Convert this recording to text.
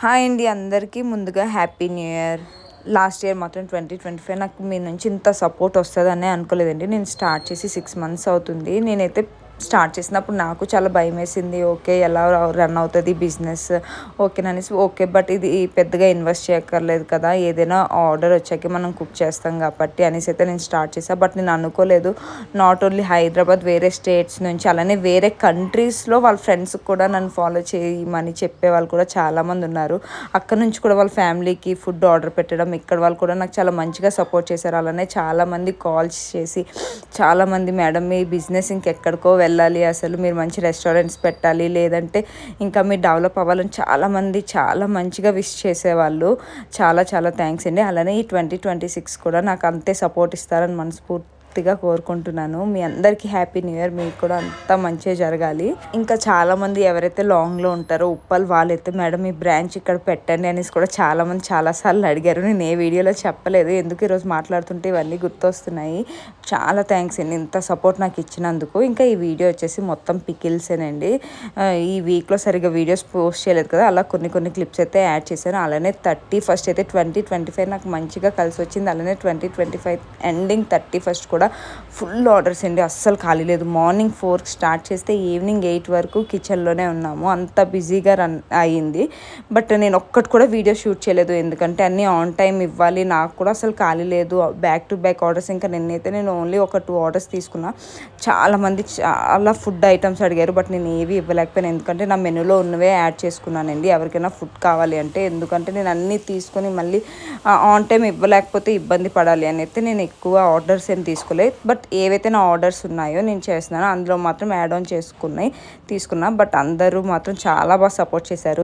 Hi అండి అందరికీ ముందుగా happy new year. Last year మాత్రం 2025 నాకు మీ నుంచి ఇంత సపోర్ట్ వస్తుందని అనుకోలేదండి. నేను స్టార్ట్ చేసి 6 months అవుతుంది. నేనైతే స్టార్ట్ చేసినప్పుడు నాకు చాలా భయం వేసింది. ఓకే, ఎలా రన్ అవుతుంది బిజినెస్, ఓకేననేసి ఓకే, బట్ ఇది పెద్దగా ఇన్వెస్ట్ చేయక్కర్లేదు కదా, ఏదైనా ఆర్డర్ వచ్చాక మనం కుక్ చేస్తాం కాబట్టి అనేసి అయితే నేను స్టార్ట్ చేశాను. బట్ నేను అనుకోలేదు, నాట్ ఓన్లీ హైదరాబాద్, వేరే స్టేట్స్ నుంచి అలానే వేరే కంట్రీస్లో వాళ్ళ ఫ్రెండ్స్కి కూడా నన్ను ఫాలో చేయమని చెప్పే వాళ్ళు కూడా చాలామంది ఉన్నారు. అక్కడ నుంచి కూడా వాళ్ళ ఫ్యామిలీకి ఫుడ్ ఆర్డర్ పెట్టడం, ఇక్కడ వాళ్ళు కూడా నాకు చాలా మంచిగా సపోర్ట్ చేశారు. అలానే చాలామంది కాల్స్ చేసి చాలామంది, మేడం మీ బిజినెస్ ఇంకెక్కడికో వెళ్ళాలి, అసలు మీరు మంచి రెస్టారెంట్స్ పెట్టాలి, లేదంటే ఇంకా మీరు డెవలప్ అవ్వాలని చాలామంది చాలా మంచిగా విష్ చేసేవాళ్ళు. చాలా చాలా థ్యాంక్స్ అండి. అలానే ఈ 2026 కూడా నాకు అంతే సపోర్ట్ ఇస్తారని మనస్ఫూర్తిగా కోరుకుంటున్నాను. మీ అందరికీ హ్యాపీ న్యూ ఇయర్. మీకు కూడా అంతా మంచిగా జరగాలి. ఇంకా చాలామంది ఎవరైతే లాంగ్లో ఉంటారో ఉప్పల్, వాళ్ళైతే మేడం మీ బ్రాంచ్ ఇక్కడ పెట్టండి అనేసి కూడా చాలామంది చాలాసార్లు అడిగారు. నేను ఏ వీడియోలో చెప్పలేదు, ఎందుకు ఈరోజు మాట్లాడుతుంటే ఇవన్నీ గుర్తొస్తున్నాయి. చాలా థ్యాంక్స్ అండి ఇంత సపోర్ట్ నాకు ఇచ్చినందుకు. ఇంకా ఈ వీడియో వచ్చేసి మొత్తం పికిల్సేనండి. ఈ వీక్లో సరిగ్గా వీడియోస్ పోస్ట్ చేయలేదు కదా, అలా కొన్ని క్లిప్స్ అయితే యాడ్ చేశాను. అలానే 31st అయితే 2025 నాకు మంచిగా కలిసి వచ్చింది. అలానే 2025 ఎండింగ్ 31st కూడా ఫుల్ ఆర్డర్స్ అండి, అస్సలు ఖాళీ లేదు. మార్నింగ్ 4కి స్టార్ట్ చేస్తే ఈవినింగ్ 8 వరకు కిచెన్లోనే ఉన్నాము, అంత బిజీగా రన్ అయ్యింది. బట్ నేను ఒక్కటి కూడా వీడియో షూట్ చేయలేదు, ఎందుకంటే అన్నీ ఆన్ టైం ఇవ్వాలి. నాకు కూడా అసలు ఖాళీ లేదు, బ్యాక్ టు బ్యాక్ ఆర్డర్స్. ఇంకా నిన్నైతే నేను ఓన్లీ ఒక 2 ఆర్డర్స్ తీసుకున్నా. చాలామంది చాలా ఫుడ్ ఐటమ్స్ అడిగారు, బట్ నేను ఏవి ఇవ్వలేకపోయాను, ఎందుకంటే నా మెనూలో ఉన్నవే యాడ్ చేసుకున్నానండి ఎవరికైనా ఫుడ్ కావాలి అంటే. ఎందుకంటే నేను అన్నీ తీసుకొని మళ్ళీ ఆన్ టైం ఇవ్వలేకపోతే ఇబ్బంది పడాలి అని అయితే నేను ఎక్కువ ఆర్డర్స్ ఏం తీసుకోలేదు. బట్ ఏవైతే నా ఆర్డర్స్ ఉన్నాయో నేను చేస్తున్నానో అందులో మాత్రం యాడ్ ఆన్ తీసుకున్నా. బట్ అందరూ మాత్రం చాలా బాగా సపోర్ట్ చేశారు.